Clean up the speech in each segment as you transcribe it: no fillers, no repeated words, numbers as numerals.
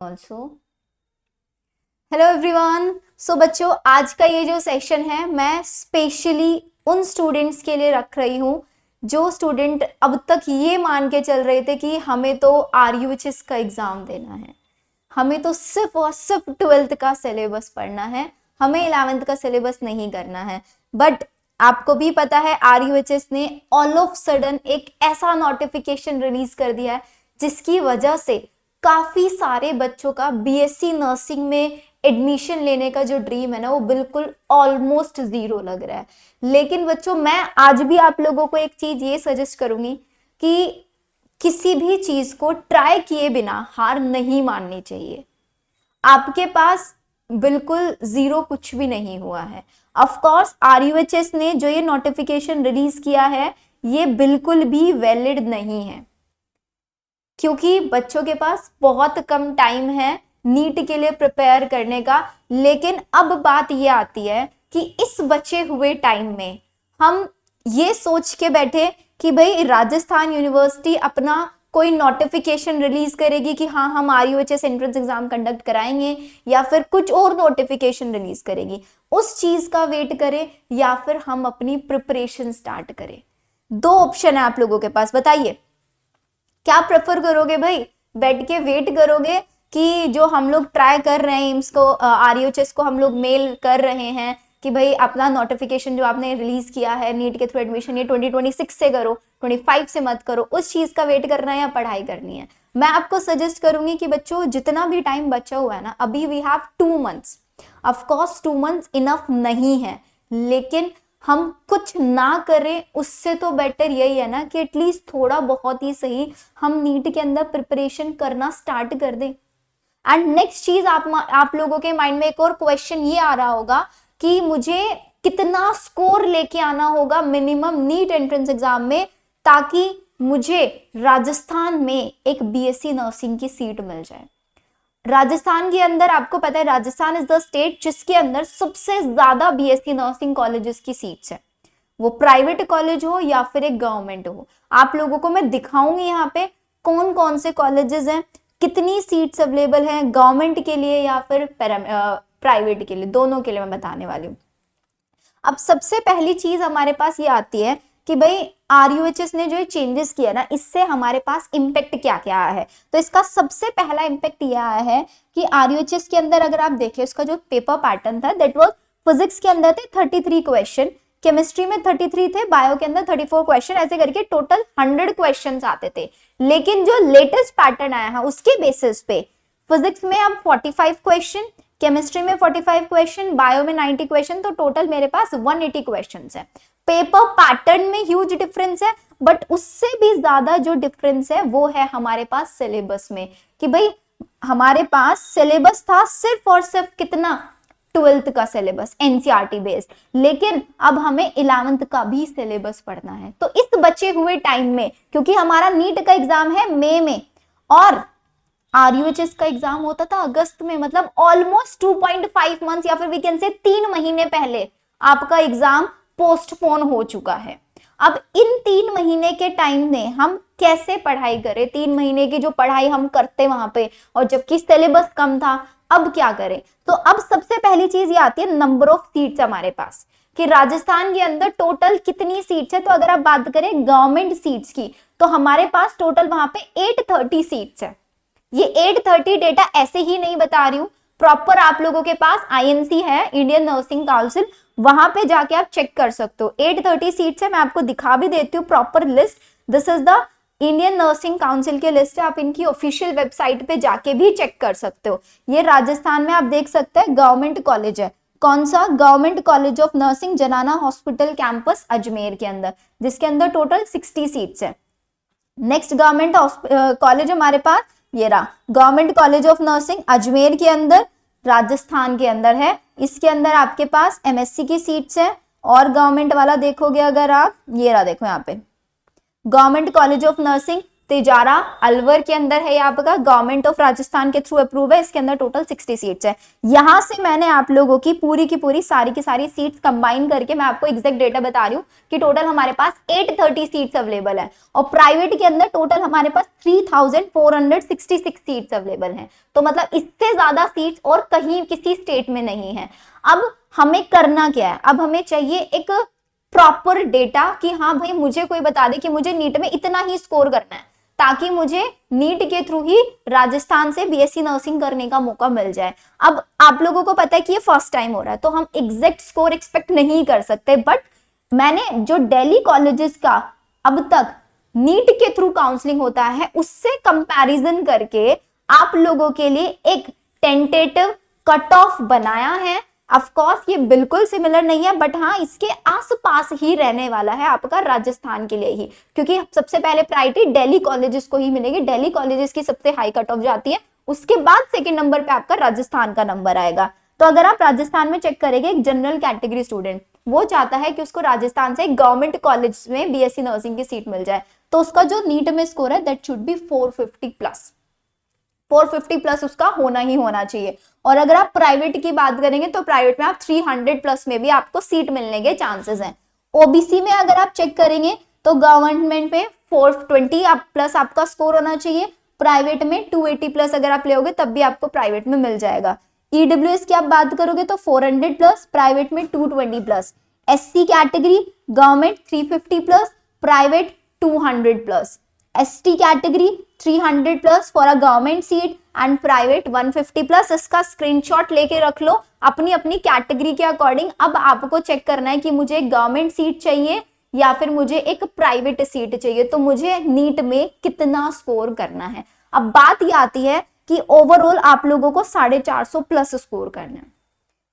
Also hello everyone. सो बच्चों, आज का ये जो सेशन है मैं स्पेशली उन स्टूडेंट्स के लिए रख रही हूँ जो स्टूडेंट अब तक ये मान के चल रहे थे कि हमें तो RUHS का एग्जाम देना है, हमें तो सिर्फ और सिर्फ 12th का सिलेबस पढ़ना है, हमें 11th का सिलेबस नहीं करना है। बट आपको भी पता है RUHS ने ऑल ऑफ सडन एक ऐसा नोटिफिकेशन रिलीज कर दिया है जिसकी वजह से काफी सारे बच्चों का BSc नर्सिंग में एडमिशन लेने का जो ड्रीम है ना, वो बिल्कुल ऑलमोस्ट जीरो लग रहा है। लेकिन बच्चों, मैं आज भी आप लोगों को एक चीज ये सजेस्ट करूंगी कि किसी भी चीज को ट्राई किए बिना हार नहीं माननी चाहिए। आपके पास बिल्कुल जीरो कुछ भी नहीं हुआ है। ऑफ कोर्स RUHS ने जो ये नोटिफिकेशन रिलीज किया है ये बिल्कुल भी वैलिड नहीं है, क्योंकि बच्चों के पास बहुत कम टाइम है नीट के लिए प्रिपेयर करने का। लेकिन अब बात ये आती है कि इस बचे हुए टाइम में हम ये सोच के बैठे कि भाई राजस्थान यूनिवर्सिटी अपना कोई नोटिफिकेशन रिलीज करेगी कि हाँ हम RUHS एंट्रेंस एग्जाम कंडक्ट कराएंगे, या फिर कुछ और नोटिफिकेशन रिलीज करेगी, उस चीज का वेट करें या फिर हम अपनी प्रिपरेशन स्टार्ट करें। दो ऑप्शन है आप लोगों के पास, बताइए क्या प्रेफर करोगे भाई? बैठ के वेट करोगे कि जो हम लोग ट्राई कर रहे हैं एम्स को, RUHS को हम लोग मेल कर रहे हैं कि भाई अपना नोटिफिकेशन जो आपने रिलीज किया है नीट के थ्रू एडमिशन, ये 2026 से करो, 25 से मत करो, उस चीज का वेट करना है या पढ़ाई करनी है? मैं आपको सजेस्ट करूंगी कि बच्चों जितना भी टाइम बचा हुआ है ना, अभी we have 2 months. Of course 2 months enough नहीं है, लेकिन हम कुछ ना करें उससे तो बेटर यही है ना कि एटलीस्ट थोड़ा बहुत ही सही हम नीट के अंदर प्रिपरेशन करना स्टार्ट कर दें। एंड नेक्स्ट चीज, आप लोगों के माइंड में एक और क्वेश्चन ये आ रहा होगा कि मुझे कितना स्कोर लेके आना होगा मिनिमम नीट एंट्रेंस एग्जाम में ताकि मुझे राजस्थान में एक BSc नर्सिंग की सीट मिल जाए। राजस्थान के अंदर आपको पता है राजस्थान इज द स्टेट जिसके अंदर सबसे ज्यादा BSc नर्सिंग कॉलेजेस की सीट्स है, वो प्राइवेट कॉलेज हो या फिर एक गवर्नमेंट हो। आप लोगों को मैं दिखाऊंगी यहाँ पे कौन कौन से कॉलेजेस हैं, कितनी सीट्स अवेलेबल हैं गवर्नमेंट के लिए या फिर प्राइवेट के लिए, दोनों के लिए मैं बताने वाली हूँ। अब सबसे पहली चीज हमारे पास ये आती है कि भाई RUHS ने जो चेंजेस किया ना, इससे हमारे पास इंपैक्ट क्या क्या आया है। तो इसका सबसे पहला इंपैक्ट ये आया है कि RUHS के अंदर अगर आप देखें उसका जो पेपर पैटर्न था, दैट वाज फिजिक्स के अंदर थे 33 क्वेश्चन, केमिस्ट्री में 33 थे, बायो के अंदर 34 क्वेश्चन, ऐसे करके टोटल 100 क्वेश्चन आते थे। लेकिन जो लेटेस्ट पैटर्न आया है उसके बेसिस पे फिजिक्स में अब 45 क्वेश्चन, केमिस्ट्री में 45 क्वेश्चन, बायो में 90 क्वेश्चन, तो टोटल मेरे पास 180 क्वेश्चंस है। पेपर पैटर्न में ह्यूज डिफरेंस है, बट उससे भी ज्यादा जो डिफरेंस है वो है हमारे पास सिलेबस में, कि भाई हमारे पास सिलेबस था सिर्फ और सिर्फ कितना, 12th का सिलेबस NCERT बेस्ड, लेकिन अब हमें 11th का भी सिलेबस पढ़ना है। तो इस बचे हुए टाइम में, क्योंकि हमारा नीट का एग्जाम है मई में और RUHS का एग्जाम होता था अगस्त में, मतलब ऑलमोस्ट 2.5 मंथ्स या फिर वी कैन से 3 महीने पहले आपका एग्जाम पोस्टपोन हो चुका है। अब इन 3 महीने के टाइम में हम कैसे पढ़ाई करें? 3 महीने की जो पढ़ाई हम करते वहां पे, और जबकि सिलेबस कम था, अब क्या करें? तो अब सबसे पहली चीज ये आती है नंबर ऑफ सीट्स हमारे पास, कि राजस्थान के अंदर टोटल कितनी सीट्स है। तो अगर आप बात करें गवर्नमेंट सीट्स की, तो हमारे पास टोटल वहां पे 830 सीट्स है। ये 830 डेटा ऐसे ही नहीं बता रही हूं, प्रॉपर आप लोगों के पास INC है, इंडियन नर्सिंग काउंसिल, वहां पे जाके आप चेक कर सकते हो। 830 सीट्स है, मैं आपको दिखा भी देती हूँ proper list. This is the Indian nursing council की लिस्ट है, आप इनकी ऑफिशियल वेबसाइट पे जाके भी चेक कर सकते हो। ये राजस्थान में आप देख सकते हैं गवर्नमेंट कॉलेज है, कौन सा? गवर्नमेंट कॉलेज ऑफ नर्सिंग जनाना हॉस्पिटल कैंपस अजमेर के अंदर, जिसके अंदर टोटल 60 सीट्स है। नेक्स्ट गवर्नमेंट कॉलेज हमारे पास ये रहा, government college of nursing Ajmer के अंदर, राजस्थान के अंदर है। इसके अंदर आपके पास MSc की सीट्स है। और गवर्नमेंट वाला देखोगे अगर आप, ये रहा देखो यहाँ पे government college of nursing Tijara Alwar के अंदर है, ये आपका गवर्नमेंट ऑफ राजस्थान के थ्रू अप्रूव है, इसके अंदर टोटल 60 सीट्स है। यहां से मैंने आप लोगों की पूरी सारी की सारी सीट्स कंबाइन करके मैं आपको एग्जैक्ट डेटा बता रही हूँ कि टोटल हमारे पास 830 सीट्स अवेलेबल है, और प्राइवेट के अंदर टोटल हमारे पास 3466 सीट्स अवेलेबल हैं। तो मतलब इससे ज्यादा सीट्स और कहीं किसी स्टेट में नहीं है। अब हमें करना क्या है, अब हमें चाहिए एक प्रॉपर डेटा कि हाँ भाई मुझे कोई बता दे कि मुझे नीट में इतना ही स्कोर करना है, ताकि मुझे नीट के थ्रू ही राजस्थान से बीएससी नर्सिंग करने का मौका मिल जाए। अब आप लोगों को पता है कि ये फर्स्ट टाइम हो रहा है, तो हम एग्जैक्ट स्कोर एक्सपेक्ट नहीं कर सकते, बट मैंने जो दिल्ली कॉलेजेस का अब तक नीट के थ्रू काउंसलिंग होता है उससे कंपैरिजन करके आप लोगों के लिए एक टेंटेटिव कट ऑफ बनाया है। ऑफ कोर्स ये बिल्कुल सिमिलर नहीं है, बट हाँ इसके आसपास ही रहने वाला है आपका राजस्थान के लिए ही, क्योंकि सबसे पहले प्रायोरिटी दिल्ली कॉलेजेस को ही मिलेगी। दिल्ली कॉलेजेस की सबसे हाई कट ऑफ जाती है, उसके बाद सेकंड नंबर पे आपका राजस्थान का नंबर आएगा। तो अगर आप राजस्थान में चेक करेंगे, एक जनरल कैटेगरी स्टूडेंट वो चाहता है कि उसको राजस्थान से गवर्नमेंट कॉलेज में बीएससी नर्सिंग की सीट मिल जाए, तो उसका जो नीट में स्कोर है that should be 450 plus, 450 plus उसका होना ही होना चाहिए। और अगर आप प्राइवेट की बात करेंगे तो प्राइवेट में आप 300 प्लस में भी आपको सीट मिलने के चांसेस हैं। ओबीसी में अगर आप चेक करेंगे तो गवर्नमेंट में 420 प्लस आपका स्कोर होना चाहिए, प्राइवेट में 280 प्लस अगर आप लेोगे तब भी आपको प्राइवेट में मिल जाएगा। ईडब्ल्यूएस की आप बात करोगे तो 400 प्लस, प्राइवेट में 220 plus. SC category government 350 plus, private 200 plus. ST category 300 plus for a government seat and private 150 plus. इसका स्क्रीनशॉट लेके रख लो अपनी अपनी कैटेगरी के अकॉर्डिंग। अब आपको चेक करना है कि मुझे एक गवर्नमेंट सीट चाहिए या फिर मुझे एक प्राइवेट सीट चाहिए, तो मुझे नीट में कितना स्कोर करना है। अब बात ये आती है कि ओवरऑल आप लोगों को 450 प्लस स्कोर करना है।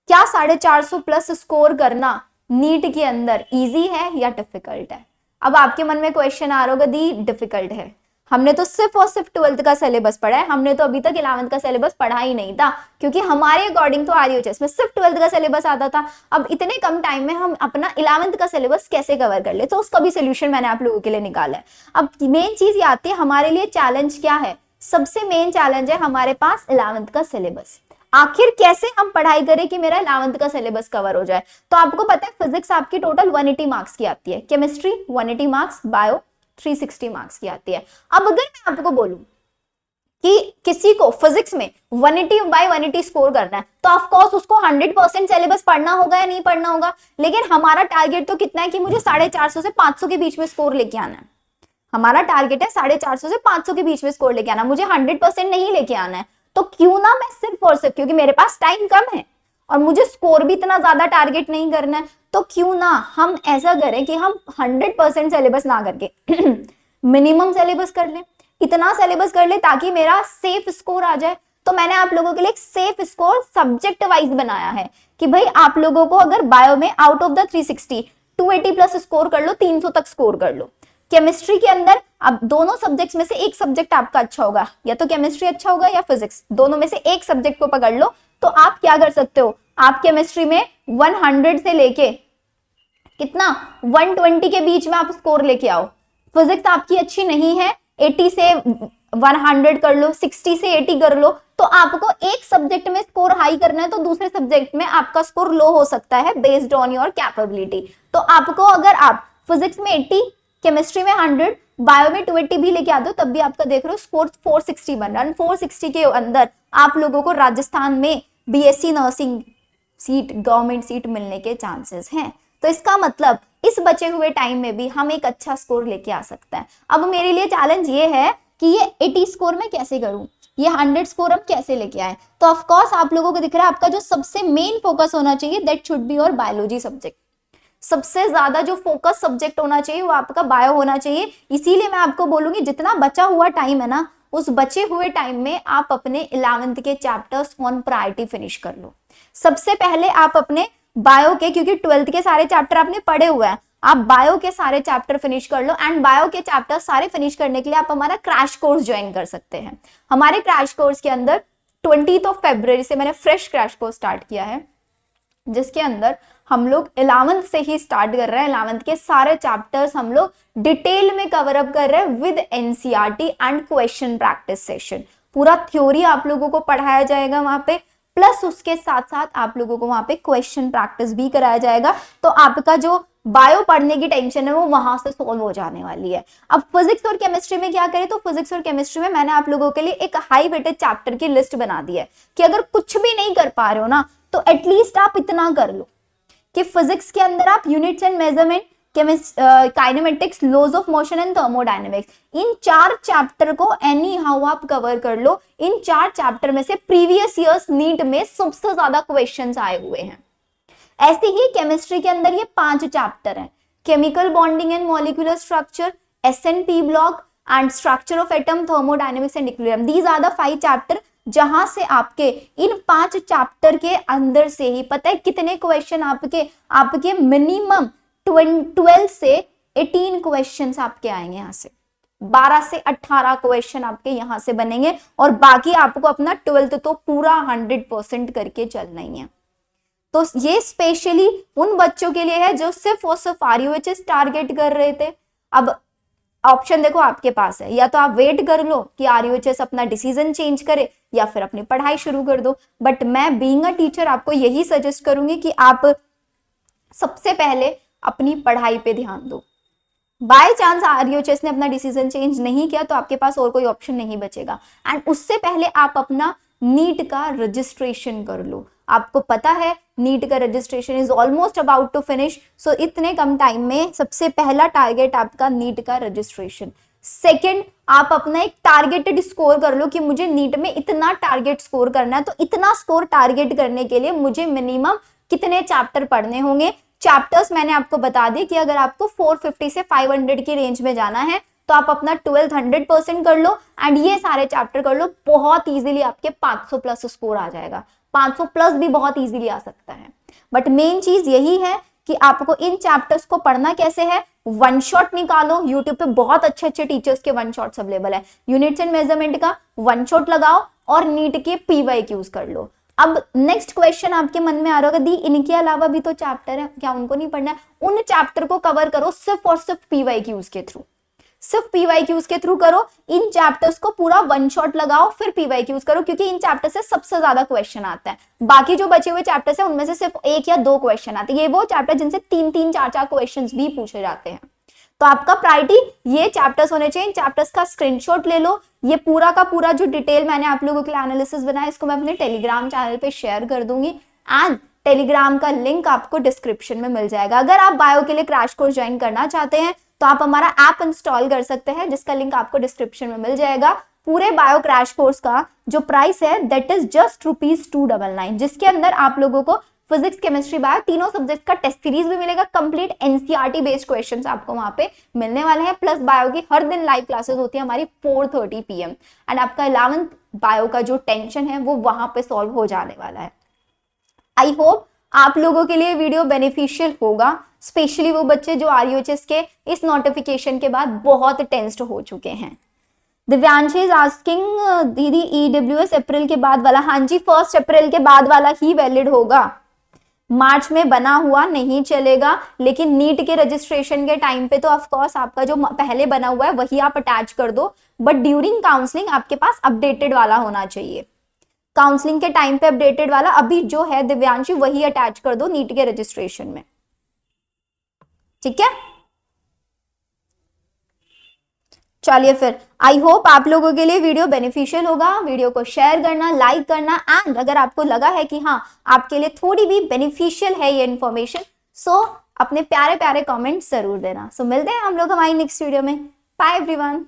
क्या 450 प्लस स्कोर करना नीट के अंदर इजी है या डिफिकल्ट है? अब आपके मन में क्वेश्चन आ रहा होगा दी डिफिकल्ट है, हमने तो सिर्फ और सिर्फ 12th का सिलेबस पढ़ा है, हमने तो अभी तक 11th का सिलेबस पढ़ा ही नहीं था, क्योंकि हमारे अकॉर्डिंग तो आरयूएचएस में सिर्फ 12th का सिलेबस आता था। अब इतने कम टाइम में हम अपना 11th का सिलेबस कैसे कवर कर ले, तो उसका भी सोल्यूशन मैंने आप लोगों के लिए निकाला है। अब मेन चीज ये आती है हमारे लिए चैलेंज क्या है, सबसे मेन चैलेंज है हमारे पास 11th का सिलेबस। आखिर कैसे हम पढ़ाई करें कि मेरा 11th का सिलेबस कवर हो जाए। तो आपको पता है फिजिक्स आपकी टोटल 180 मार्क्स की आती है, केमिस्ट्री 180 मार्क्स, बायो 360 मार्क्स की आती है। अब अगर मैं आपको बोलूं कि किसी को फिजिक्स में 180 बाय 180 स्कोर करना है, तो ऑफ कोर्स उसको 100% सिलेबस पढ़ना होगा या नहीं पढ़ना होगा, लेकिन हमारा टारगेट तो कितना है कि मुझे 450 से 500 के बीच में स्कोर लेके आना है। हमारा टारगेट है 450 से 500 के बीच में स्कोर लेके आना, मुझे 100% नहीं लेके आना है। तो क्यों ना मैं सिर्फ और सिर्फ, क्योंकि मेरे पास टाइम कम है और मुझे स्कोर भी इतना ज्यादा टारगेट नहीं करना है, तो क्यों ना हम ऐसा करें कि हम 100% सिलेबस ना करके मिनिमम सिलेबस कर लें, इतना सिलेबस कर ले ताकि मेरा सेफ स्कोर आ जाए। तो मैंने आप लोगों के लिए एक सेफ स्कोर सब्जेक्ट वाइज बनाया है कि भाई आप लोगों को अगर बायो में out of the 360 280 plus score कर लो, 300 तक स्कोर कर लो। केमिस्ट्री के अंदर अब दोनों सब्जेक्ट्स में से एक सब्जेक्ट आपका अच्छा होगा, या तो केमिस्ट्री अच्छा होगा या फिजिक्स, दोनों में से एक सब्जेक्ट को पकड़ लो। तो आप क्या कर सकते हो, आप केमिस्ट्री में 100 से लेके कितना 120 के बीच में आप स्कोर लेके आओ। फिजिक्स आपकी अच्छी नहीं है, 80 से 100 कर लो, 60 से 80 कर लो। तो आपको एक सब्जेक्ट में स्कोर हाई करना है तो दूसरे सब्जेक्ट में आपका स्कोर लो हो सकता है बेस्ड ऑन योर कैपेबिलिटी। तो आपको अगर आप फिजिक्स में 80, केमिस्ट्री में 100, बायो में 280 भी लेके आ दो, तब भी आपका देख रहे हो स्कोर 460 बन रहा है। 460 के अंदर आप लोगों को राजस्थान में BSc nursing seat, government seat मिलने के चांसेस हैं। तो इसका मतलब इस बचे हुए टाइम में भी हम एक अच्छा स्कोर लेके आ सकते हैं। अब मेरे लिए चैलेंज ये है कि ये 80 स्कोर में कैसे करूं, ये 100 स्कोर हम कैसे लेके आए। तो ऑफ कोर्स आप लोगों को दिख रहा है आपका जो सबसे मेन फोकस होना चाहिए that should be your biology subject. सबसे ज्यादा जो फोकस सब्जेक्ट होना चाहिए वो आपका बायो होना चाहिए। इसीलिए मैं आपको बोलूंगी जितना बचा हुआ टाइम है ना, उस बचे हुए टाइम में आप अपने 11th के चैप्टर्स ऑन प्रायोरिटी फिनिश कर लो। सबसे पहले आप अपने बायो के, क्योंकि 12th के सारे चैप्टर आपने पढ़े हुए हैं, आप बायो के सारे चैप्टर फिनिश कर लो। एंड बायो के चैप्टर सारे फिनिश करने के लिए आप हमारा क्रैश कोर्स ज्वाइन कर सकते हैं। हमारे क्रैश कोर्स के अंदर 20 फरवरी से मैंने फ्रेश क्रैश कोर्स स्टार्ट किया है, जिसके अंदर हम लोग 11th से ही स्टार्ट कर रहे हैं। 11th के सारे चैप्टर्स हम लोग डिटेल में कवर अप कर रहे हैं with NCERT and question practice session. पूरा थ्योरी आप लोगों को पढ़ाया जाएगा वहां पे, प्लस उसके साथ साथ आप लोगों को वहां पे क्वेश्चन प्रैक्टिस भी कराया जाएगा। तो आपका जो बायो पढ़ने की टेंशन है वो वहां से सोल्व हो जाने वाली है। अब फिजिक्स और केमिस्ट्री में क्या करें, तो फिजिक्स और केमिस्ट्री में मैंने आप लोगों के लिए एक हाई वेटेड चैप्टर की लिस्ट बना दी है कि अगर कुछ भी नहीं कर पा रहे हो ना तो एटलीस्ट आप इतना कर लो कि फिजिक्स के अंदर आप units and measurement, kinematics, laws of motion and thermodynamics, इन 4 चैप्टर को एनी हाउ आप कवर कर लो। इन 4 चैप्टर में से प्रीवियस ईयर्स नीट में सबसे ज्यादा क्वेश्चंस आए हुए हैं। ऐसे ही केमिस्ट्री के अंदर ये 5 चैप्टर हैं, chemical bonding and molecular structure, s and p block and structure of atom, thermodynamics and equilibrium. These are the 5 chapter जहां से आपके इन 5 चैप्टर के अंदर से ही पता है कितने क्वेश्चन आपके मिनिमम 12 से 18 क्वेश्चंस आपके आएंगे। यहां से 12 से 18 क्वेश्चन आपके यहां से बनेंगे और बाकी आपको अपना 12th तो पूरा 100% करके चलना ही है। तो ये स्पेशली उन बच्चों के लिए है जो सिर्फ और सिर्फ आरयूएचएस टारगेट कर रहे थे। अब ऑप्शन देखो आपके पास है, या तो आप वेट कर लो कि आरयूएचएस अपना डिसीजन चेंज करे या फिर अपनी पढ़ाई शुरू कर दो। बट मैं बीइंग अ टीचर आपको यही सजेस्ट करूंगी कि आप सबसे पहले अपनी पढ़ाई पे ध्यान दो। बाय चांस आरयूएचएस ने अपना डिसीजन चेंज नहीं किया तो आपके पास और कोई ऑप्शन नहीं बचेगा। एंड उससे पहले आप अपना नीट का रजिस्ट्रेशन कर लो। आपको पता है नीट का registration is almost about to finish. So इतने कम टाइम में सबसे पहला टारगेट आपका नीट का रजिस्ट्रेशन। सेकंड, आप अपना एक टारगेटेड स्कोर कर लो कि मुझे नीट में इतना टारगेट स्कोर करना है। तो इतना स्कोर टारगेट करने के लिए मुझे मिनिमम कितने चैप्टर पढ़ने होंगे। चैप्टर्स मैंने आपको बता दी कि अगर आपको 450 से 500 की रेंज में जाना है तो आप अपना 12th 100% कर लो एंड ये सारे चैप्टर कर लो। बहुत इजीली आपके 500 प्लस स्कोर आ जाएगा। 500 प्लस भी बहुत इजीली आ सकता है। बट मेन चीज यही है कि आपको इन चैप्टर्स को पढ़ना कैसे है। वन शॉट निकालो, यूट्यूब पे बहुत अच्छे अच्छे टीचर्स के वन शॉट्स अवेलेबल है। यूनिट्स एंड मेजरमेंट का वन शॉट लगाओ और नीट के पीवाईक्यूज कर लो। अब नेक्स्ट क्वेश्चन आपके मन में आ रहा होगा, दी इनके अलावा भी तो चैप्टर है, क्या उनको नहीं पढ़ना है? उन चैप्टर को कवर करो सिर्फ और सिर्फ पीवाईक्यूज के थ्रू। सिर्फ पीवाईक्यूज के थ्रू करो। इन चैप्टर्स को पूरा वन शॉट लगाओ फिर पीवाईक्यूज करो, क्योंकि इन चैप्टर से सबसे ज्यादा क्वेश्चन आता है। बाकी जो बचे हुए चैप्टर्स हैं उनमें से सिर्फ 1 या 2 क्वेश्चन आते हैं। ये वो चैप्टर जिनसे 3-3, 4-4 क्वेश्चंस भी पूछे जाते हैं। तो आपका प्रायोरिटी ये चैप्टर्स होने चाहिए। इन चैप्टर्स का स्क्रीनशॉट ले लो। ये पूरा का पूरा जो डिटेल मैंने आप लोगों के लिए एनालिसिस बनाया इसको मैं अपने टेलीग्राम चैनल पे शेयर कर दूंगी एंड टेलीग्राम का लिंक आपको डिस्क्रिप्शन में मिल जाएगा। अगर आप बायो के लिए क्रैश कोर्स ज्वाइन करना चाहते हैं तो आप हमारा ऐप इंस्टॉल कर सकते हैं, जिसका लिंक आपको डिस्क्रिप्शन में मिल जाएगा। पूरे बायो क्रैश कोर्स का जो प्राइस है दैट इज जस्ट ₹299, जिसके अंदर आप लोगों को फिजिक्स, केमिस्ट्री, बायो तीनों सब्जेक्ट का टेस्ट सीरीज भी मिलेगा। कंप्लीट एनसीईआरटी बेस्ड क्वेश्चंस आपको वहां पे मिलने वाले हैं। प्लस बायो की हर दिन लाइव क्लासेस होती है हमारी 4:30 PM एंड आपका 11th बायो का जो टेंशन है वो वहां पे सॉल्व हो जाने वाला है। आई होप आप लोगों के लिए वीडियो बेनिफिशियल होगा, स्पेशली वो बच्चे जो आरयूएचएस के इस नोटिफिकेशन के बाद बहुत टेंस्ड हो चुके हैं। दिव्यांशी इज आस्किंग, दीदी ईडब्ल्यूएस अप्रैल के बाद वाला? हाँ जी, 1 अप्रैल के बाद वाला ही वैलिड होगा। मार्च में बना हुआ नहीं चलेगा, लेकिन नीट के रजिस्ट्रेशन के टाइम पे तो ऑफ कोर्स आपका जो पहले बना हुआ है वही आप अटैच कर दो। बट ड्यूरिंग काउंसलिंग आपके पास अपडेटेड वाला होना चाहिए। काउंसलिंग के टाइम पे अपडेटेड वाला अभी जो है दिव्यांशी वही अटैच कर दो नीट के रजिस्ट्रेशन में, ठीक है? चलिए फिर, आई होप आप लोगों के लिए वीडियो बेनिफिशियल होगा। वीडियो को शेयर करना, लाइक करना एंड अगर आपको लगा है कि हाँ आपके लिए थोड़ी भी बेनिफिशियल है ये इन्फॉर्मेशन, सो अपने प्यारे प्यारे कमेंट्स जरूर देना। सो मिलते हैं हम लोग हमारी नेक्स्ट वीडियो में। Bye everyone.